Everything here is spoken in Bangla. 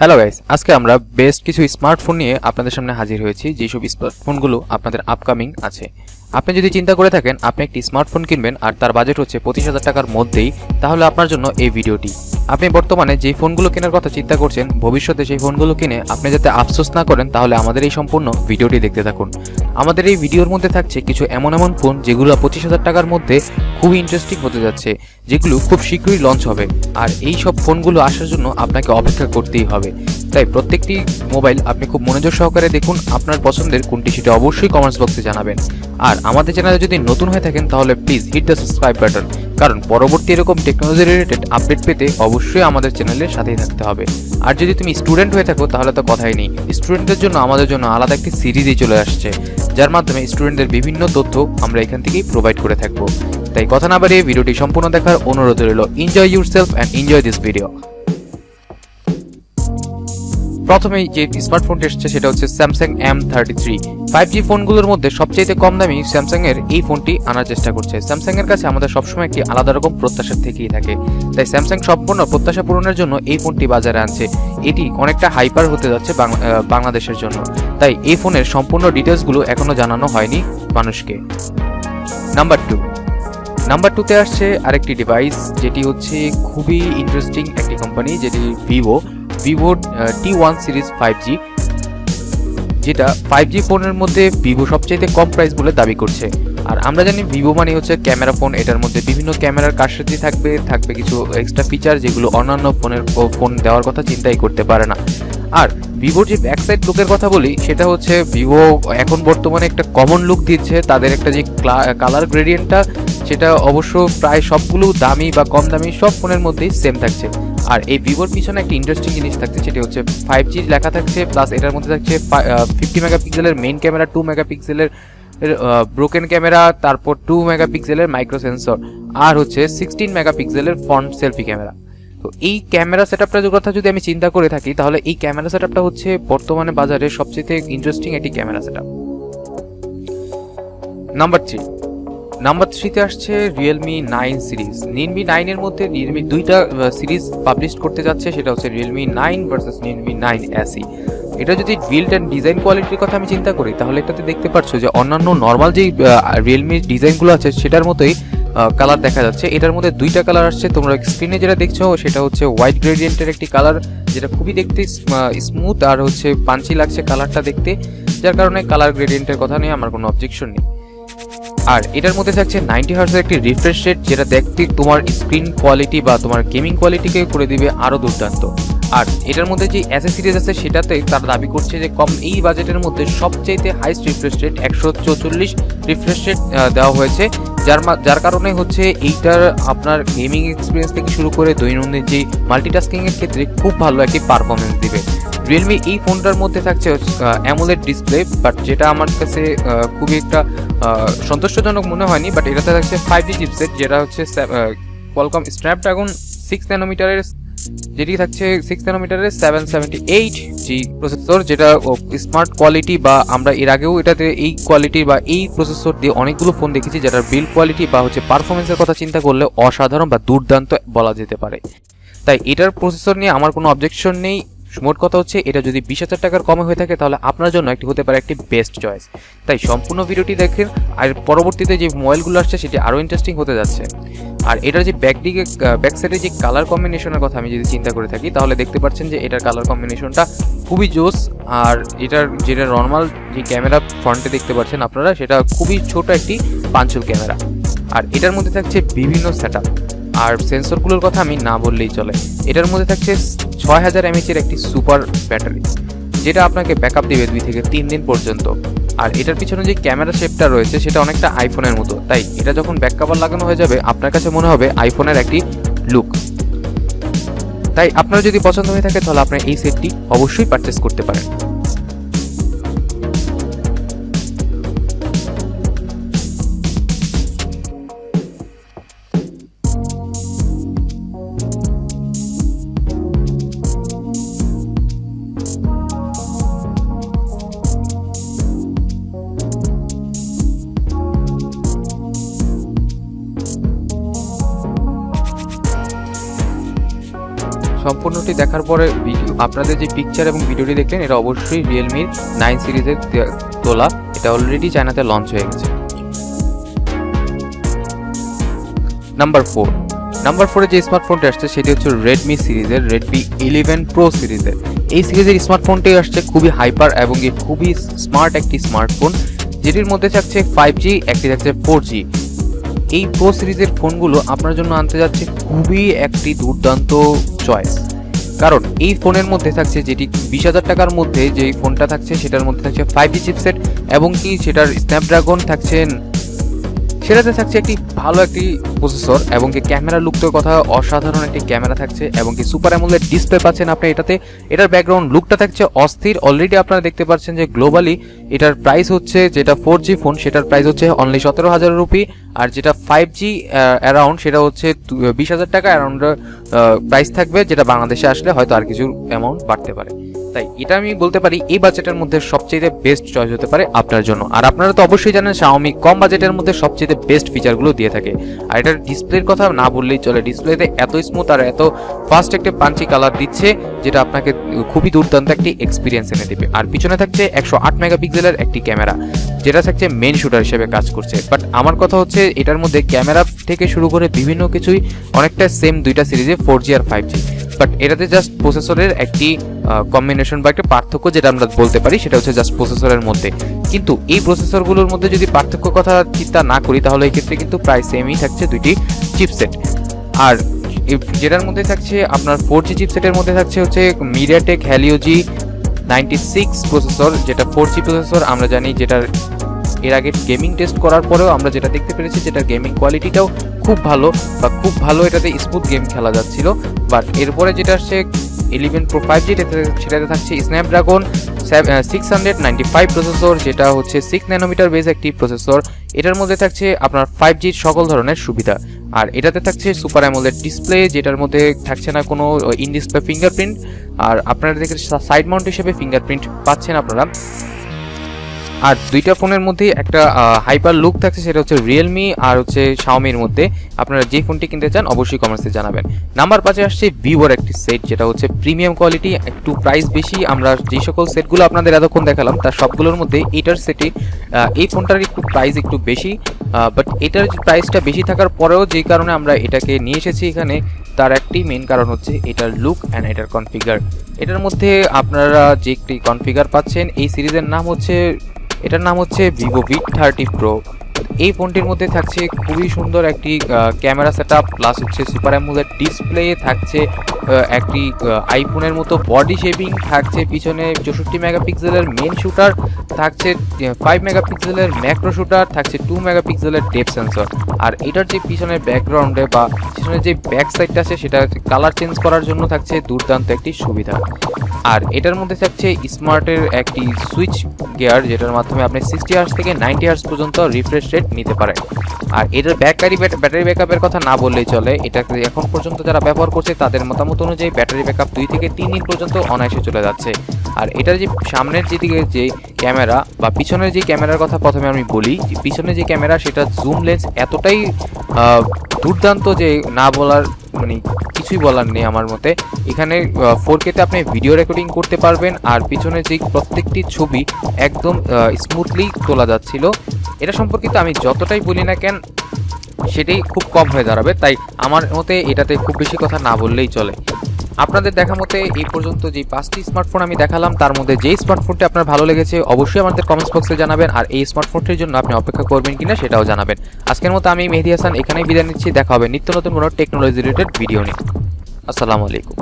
হ্যালো গাইস, আজকে আমরা বেস্ট কিছু স্মার্টফোন নিয়ে আপনাদের সামনে হাজির হয়েছি। যেসব স্মার্টফোনগুলো আপনাদের আপকামিং আছে। আপনি যদি চিন্তা করে থাকেন আপনি একটি স্মার্টফোন কিনবেন আর তার বাজেট হচ্ছে 25,000 টাকার মধ্যেই, তাহলে আপনার জন্য এই ভিডিওটি। আপনি বর্তমানে যে ফোনগুলো কেনার কথা চিন্তা করছেন, ভবিষ্যতে সেই ফোনগুলো কিনে আপনি যাতে আফসোস না করেন, তাহলে আমাদের এই সম্পূর্ণ ভিডিওটি দেখতে থাকুন। আমাদের এই ভিডিওর মধ্যে থাকছে কিছু এমন ফোন যেগুলো 25,000 টাকার মধ্যে খুবই ইন্টারেস্টিং হতে যাচ্ছে, যেগুলো খুব শীঘ্রই লঞ্চ হবে। আর এই সব ফোনগুলো আসার জন্য আপনাকে অপেক্ষা করতেই হবে। তাই প্রত্যেকটি মোবাইল আপনি খুব মনোযোগ সহকারে দেখুন। আপনার পছন্দের কোনটি সেটা অবশ্যই কমেন্টস বক্সে জানাবেন। আর আমাদের চ্যানেলে যদি নতুন হয়ে থাকেন তাহলে please hit the subscribe button, কারণ পরবর্তী এরকম টেকনোলজি রিলেটেড আপডেট পেতে অবশ্যই আমাদের চ্যানেলের সাথেই থাকতে হবে। আর যদি তুমি স্টুডেন্ট হয়ে থাকো তাহলে তো কথাই নেই, স্টুডেন্টদের জন্য আমাদের জন্য আলাদা একটি সিরিজই চলে আসছে, যার মাধ্যমে স্টুডেন্টদের বিভিন্ন তথ্য আমরা এখান থেকেই প্রোভাইড করে থাকবো। তাই কথা না বাড়িয়ে ভিডিওটি সম্পূর্ণ দেখার অনুরোধ রইল। Enjoy yourself and enjoy this video. প্রথমেই যে স্মার্টফোনটি এসেছে সেটা হচ্ছে স্যামসাং M33। 5G ফোনগুলোর মধ্যে সবচেয়ে কম দামি স্যামসাং এর এই ফোনটি আনার চেষ্টা করছে। স্যামসাং এর কাছে আমাদের সবসময় একটি আলাদা রকম প্রত্যাশা থেকেই থাকে, তাই স্যামসাং সম্পূর্ণ প্রত্যাশা পূরণের জন্য এই ফোনটি বাজারে আনছে। এটি অনেকটা হাইপার হতে যাচ্ছে বাংলাদেশের জন্য, তাই এই ফোনের সম্পূর্ণ ডিটেলসগুলো এখনো জানানো হয়নি মানুষকে। নাম্বার টুতে আসছে আরেকটি ডিভাইস, যেটি হচ্ছে খুবই ইন্টারেস্টিং একটি কোম্পানি, যেটি ভিভো T1 সিরিজ 5G, যেটা 5G ফোনের মধ্যে ভিভো সবচেয়ে কম প্রাইস বলে দাবি করছে। আর আমরা জানি ভিভো মানে হচ্ছে ক্যামেরা ফোন, এটার মধ্যে বিভিন্ন ক্যামেরার কারসাজি থাকবে কিছু এক্সট্রা ফিচার যেগুলো অন্যান্য ফোন দেওয়ার কথা চিন্তাই করতে পারে না। আর ভিভোর যে ব্যাক সাইড লুকের কথা বলি, সেটা হচ্ছে ভিভো এখন বর্তমানে একটা কমন লুক দিচ্ছে। তাদের একটা যে কালার গ্রেডিয়েন্টটা, সেটা অবশ্য প্রায় সবগুলো দামি বা কম দামি সব ফোনের মধ্যেই সেম থাকছে। আর এই ভিভোর পিছনে একটা ইন্টারেস্টিং জিনিস থাকছে, সেটা হচ্ছে 5G লেখা থাকছে, প্লাস এটার মধ্যে থাকছে 50 মেগাপিক্সেলের মেইন ক্যামেরা, 2 মেগাপিক্সেলের ব্রোকেন ক্যামেরা, তারপর 2 মেগাপিক্সেলের মাইক্রো সেন্সর, আর হচ্ছে 16 মেগাপিক্সেলের ফ্রন্ট সেলফি ক্যামেরা। তো এই ক্যামেরা সেটআপটার কথা যদি আমি চিন্তা করে থাকি, তাহলে এই ক্যামেরা সেটআপটা হচ্ছে বর্তমানে বাজারে সবচেয়ে ইন্টারেস্টিং একটি ক্যামেরা সেটআপ। নাম্বার 3তে আসছে রিয়েলমি 9 সিরিজ। রিয়েলমি 9 এর মধ্যে রিয়েলমি দুইটা সিরিজ পাবলিশ করতে যাচ্ছে, সেটা হচ্ছে রিয়েলমি 9 ভার্সেস রিয়েলমি 9 SE। এটা যদি বিল্ড অ্যান্ড ডিজাইন কোয়ালিটির কথা আমি চিন্তা করি, তাহলে এটাতে দেখতে পাচ্ছ যে অন্যান্য নর্মাল যেই রিয়েলমি ডিজাইনগুলো আছে সেটার মতোই কালার দেখা যাচ্ছে। এটার মধ্যে দুইটা কালার আসছে, তোমরা স্ক্রিনে যেটা দেখছো সেটা হচ্ছে হোয়াইট গ্রেডিয়েন্টের একটি কালার, যেটা খুবই দেখতে স্মুথ আর হচ্ছে পাঞ্চি লাগছে কালারটা দেখতে, যার কারণে কালার গ্রেডিয়েন্টের কথা নিয়ে আমার কোনো অবজেকশন নেই। আর এটার মধ্যে থাকছে 90 হার্টজের একটি রিফ্রেশ রেট, যেটা দেখতে তোমার স্ক্রিন কোয়ালিটি বা তোমার গেমিং কোয়ালিটিকে করে দিবে আরো দুর্দান্ত। আর এটার মধ্যে যে এসএ সিরিজ আছে সেটাতে তারা দাবি করছে যে এই বাজেটের মধ্যে সবচেয়ে highest refresh rate 144 refresh rate দেওয়া হয়েছে, যার কারণে হচ্ছে এইটার আপনার গেমিং এক্সপিরিয়েন্স থেকে শুরু করে দৈনন্দিন যে মাল্টিটাস্কিং এর ক্ষেত্রে খুব ভালো একটি পারফরমেন্স দিবে। রিয়েলমি এই ফোনটার মধ্যে থাকছে অ্যামোলেড ডিসপ্লে, বাট যেটা আমার কাছে খুবই একটা সন্তুষ্টজনক মনে হয়নি। বাট এটাতে থাকছে 5G চিপসেট, যেটা হচ্ছে কোয়ালকম স্ন্যাপড্রাগন 6 ন্যানোমিটারের, যেটি থাকছে 6 ন্যানোমিটারের 778G প্রসেসর, যেটা স্মার্ট কোয়ালিটি বা আমরা এর আগেও এটাতে এই কোয়ালিটি বা এই প্রসেসর দিয়ে অনেকগুলো ফোন দেখেছি, যেটার বিল্ড কোয়ালিটি বা হচ্ছে পারফরমেন্সের কথা চিন্তা করলে অসাধারণ বা দুর্দান্ত বলা যেতে পারে। তাই এটার প্রসেসর নিয়ে আমার কোনো অবজেকশন নেই। মোট কথা হচ্ছে এটা যদি 20,000 টাকার কমে হয়ে থাকে, তাহলে আপনার জন্য একটি হতে পারে একটি বেস্ট চয়েস। তাই সম্পূর্ণ ভিডিওটি দেখেন, আর পরবর্তীতে যে মোবাইলগুলো আসছে সেটি আরও ইন্টারেস্টিং হতে যাচ্ছে। আর এটার যে ব্যাক সাইডে যে কালার কম্বিনেশনের কথা আমি যদি চিন্তা করে থাকি, তাহলে দেখতে পাচ্ছেন যে এটার কালার কম্বিনেশনটা খুবই জোস। আর এটার যেটা নর্মাল যে ক্যামেরা ফ্রন্টে দেখতে পাচ্ছেন আপনারা, সেটা খুবই ছোট একটি পাঞ্চুল ক্যামেরা। আর এটার মধ্যে থাকছে বিভিন্ন সেটআপ, আর সেন্সরগুলোর কথা আমি না বললেই চলে। এটার মধ্যে থাকছে 6000 mAh এর একটি সুপার ব্যাটারি, যেটা আপনাকে ব্যাকআপ দিবে 2 থেকে 3 দিন পর্যন্ত। আর এটার পিছনে যে ক্যামেরা শেপটা রয়েছে সেটা অনেকটা আইফোনের মতো, তাই এটা যখন ব্যাক কভার লাগানো হয়ে যাবে আপনার কাছে মনে হবে আইফোনের একটি লুক। তাই আপনার যদি পছন্দ হয়ে থাকে তাহলে আপনি এই সেটটি অবশ্যই পারচেস করতে পারেন। সম্পূর্ণটি দেখার পরে আপনাদের যে পিকচার এবং ভিডিওটি দেখলেন এটা অবশ্যই রিয়েলমি 9 সিরিজের তোলা। এটা অলরেডি চায়নাতে লঞ্চ হয়ে গেছে। নাম্বার 4 যে স্মার্টফোনটি আসছে সেটি হচ্ছে রেডমি সিরিজের Redmi 11 Pro সিরিজের। এই সিরিজের স্মার্টফোনটি আসছে খুবই হাইপার এবং খুবই স্মার্ট একটি স্মার্টফোন, যেটির মধ্যে থাকছে 5G, একটি থাকছে 4G। এই প্রো সিরিজের ফোনগুলো আপনার জন্য আনতে যাচ্ছে খুবই একটি দুর্দান্ত চয়েস, কারণ এই ফোনের মধ্যে থাকছে যেটি 20,000 টাকার মধ্যে যে ফোনটা থাকছে সেটার মধ্যে থাকছে 5G চিপসেট এবং কি সেটার স্ন্যাপড্রাগন থাকছে, সেটাতে থাকছে একটি ভালো একটি প্রসেসর এবং কি ক্যামেরা লুকটার কথা অসাধারণ একটি ক্যামেরা থাকছে এবং কি সুপার অ্যামোলেড ডিসপ্লে পাচ্ছেন আপনি এটাতে। এটার ব্যাকগ্রাউন্ড লুকটা থাকছে অস্থির। অলরেডি আপনারা দেখতে পাচ্ছেন যে গ্লোবালি এটার প্রাইস হচ্ছে, যেটা 4G ফোন সেটার প্রাইস হচ্ছে অনলি 17,000 রুপি, আর যেটা 5G অ্যারাউন্ড সেটা হচ্ছে 20,000 টাকা অ্যারাউন্ড প্রাইস থাকবে, যেটা বাংলাদেশে আসলে হয়তো আর কিছু অ্যামাউন্ট বাড়তে পারে। তাই এটা আমি বলতে পারি এই বাজেটের মধ্যে সবচেয়ে বেস্ট চয়েস হতে পারে আপনার জন্য। আর আপনারা তো অবশ্যই জানেন xiaomi কম বাজেটের মধ্যে সবচেয়ে বেস্ট ফিচারগুলো দিয়ে থাকে। আর এটার ডিসপ্লের কথা না বললেই চলে, ডিসপ্লেতে এত স্মুথ আর এত ফাস্ট একটা পাঞ্চি কালার দিচ্ছে যেটা আপনাকে খুবই দুর্দান্ত একটি এক্সপিরিয়েন্স এনে দেবে। আর পিছনে থাকছে 108 মেগাপিক্সেলের একটি ক্যামেরা, যেটা থাকছে মেন শুটার হিসেবে কাজ করছে। বাট আমার কথা হচ্ছে এটার মধ্যে ক্যামেরা থেকে শুরু করে বিভিন্ন কিছুই অনেকটা সেম দুইটা সিরিজে 4G আর 5G, বাট এটাতে জাস্ট প্রসেসরের একটি কম্বিনেশন বা একটা পার্থক্য যেটা আমরা বলতে পারি সেটা হচ্ছে জাস্ট প্রসেসরের মধ্যে। কিন্তু এই প্রসেসরগুলোর মধ্যে যদি পার্থক্য কথা চিন্তা না করি তাহলে এই ক্ষেত্রে কিন্তু প্রায় সেমই থাকছে দুইটি চিপসেট। আর যেটার মধ্যে থাকছে আপনার 4G চিপসেটের মধ্যে থাকছে হচ্ছে MediaTek Helio G96 প্রসেসর, যেটা 4G প্রসেসর আমরা জানি, যেটার এর আগে গেমিং টেস্ট করার পরেও আমরা যেটা দেখতে পেরেছি যেটা গেমিং কোয়ালিটিটাও খুব ভালো এটাতে স্মুথ গেম খেলা যাচ্ছিল। বাট এরপরে যেটা আসছে 11 Pro 5G সেটাতে থাকছে স্ন্যাপড্রাগন 695 প্রসেসর, যেটা হচ্ছে 6 ন্যানোমিটার বেস একটি প্রসেসর। এটার মধ্যে থাকছে আপনার 5G সকল ধরনের সুবিধা। আর এটাতে থাকছে সুপার অ্যামোলেড ডিসপ্লে, যেটার মধ্যে থাকছে না কোনো ইন ডিসপ্লে ফিঙ্গারপ্রিন্ট, আর আপনারা দেখে সাইড মাউন্ট হিসেবে ফিঙ্গারপ্রিন্ট পাচ্ছেন আপনারা। আর দুইটা ফোনের মধ্যেই একটা হাইপার লুক থাকছে, সেটা হচ্ছে রিয়েলমি আর হচ্ছে শাওমির মধ্যে। আপনারা যে ফোনটি কিনতে চান অবশ্যই কমেন্টসে জানাবেন। নাম্বার 5-এ আসছে ভিভোর একটি সেট, যেটা হচ্ছে প্রিমিয়াম কোয়ালিটি, একটু প্রাইস বেশি। আমরা যে সকল সেটগুলো আপনাদের এতক্ষণ দেখালাম তার সবগুলোর মধ্যে এটার সেটে এই ফোনটার একটু প্রাইস একটু বেশি, বাট এটার প্রাইসটা বেশি থাকার পরেও যে কারণে আমরা এটাকে নিয়ে এসেছি এখানে তার একটি মেন কারণ হচ্ছে এটার লুক অ্যান্ড এটার কনফিগার। এটার মধ্যে আপনারা যে একটি কনফিগার পাচ্ছেন এই সিরিজের নাম হচ্ছে, এটার নাম হচ্ছে ভিভো V30 Pro। এই ফোনটির মধ্যে থাকছে খুবই সুন্দর একটি ক্যামেরা সেটআপ, প্লাস হচ্ছে সুপার অ্যামোলেড ডিসপ্লে থাকছে, একটি আইফোনের মতো বডি শেপিং থাকছে, পিছনে 64 মেগাপিক্সেলের মেন শুটার থাকছে, 5 মেগাপিক্সেলের ম্যাক্রো শুটার থাকছে, 2 মেগাপিক্সেলের ডেপথ সেন্সর। আর এটার যে পিছনের ব্যাকগ্রাউন্ডে বা পিছনের যে ব্যাক সাইডটা আছে সেটা কালার চেঞ্জ করার জন্য থাকছে দুর্দান্ত একটি সুবিধা। আর এটার মধ্যে থাকছে স্মার্টের একটি সুইচ গিয়ার, যেটার মাধ্যমে আপনি 60 হার্জ থেকে 90 হার্জ পর্যন্ত রিফ্রেশ রেট নিতে পারেন। আর এটার ব্যাটারি ব্যাকআপের কথা না বললেই চলে, এটাকে এখন পর্যন্ত যারা ব্যবহার করছে তাদের মতামত অনুযায়ী ব্যাটারি ব্যাকআপ 2 থেকে 3 দিন পর্যন্ত অনায়াসে চলে যাচ্ছে। আর এটার যে সামনের যেদিকে যে ক্যামেরা বা পিছনের যে ক্যামেরার কথা প্রথমে আমি বলি, পিছনে যে ক্যামেরা সেটা জুম লেন্স এতটাই দুর্দান্ত যে না বলার মানে কিছুই বলার নেই আমার মতে। এখানে 4K তে আপনি ভিডিও রেকর্ডিং করতে পারবেন, আর পিছনে যে প্রত্যেকটি ছবি একদম স্মুথলি তোলা যাচ্ছিল। এটা সম্পর্কিত আমি যতটাই বলি না কেন সেটাই খুব কম হয়ে দাঁড়াবে, তাই আমার মতে এটাতে খুব বেশি কথা না বললেই চলে। আপনাদের দেখা মতে এই পর্যন্ত যে 5টি স্মার্টফোন আমি দেখালাম তার মধ্যে যেই স্মার্টফোনটি আপনার ভালো লেগেছে অবশ্যই আমাদের কমেন্টস বক্সে জানাবেন, আর এই স্মার্টফোনটির জন্য আপনি অপেক্ষা করবেন কিনা সেটাও জানাবেন। আজকের মতো আমি মেহেদী হাসান এখানেই বিদায় নিচ্ছি। দেখা হবে নিত্য নতুন কোনো টেকনোলজি রিলেটেড ভিডিও নিয়ে। আসসালামু আলাইকুম।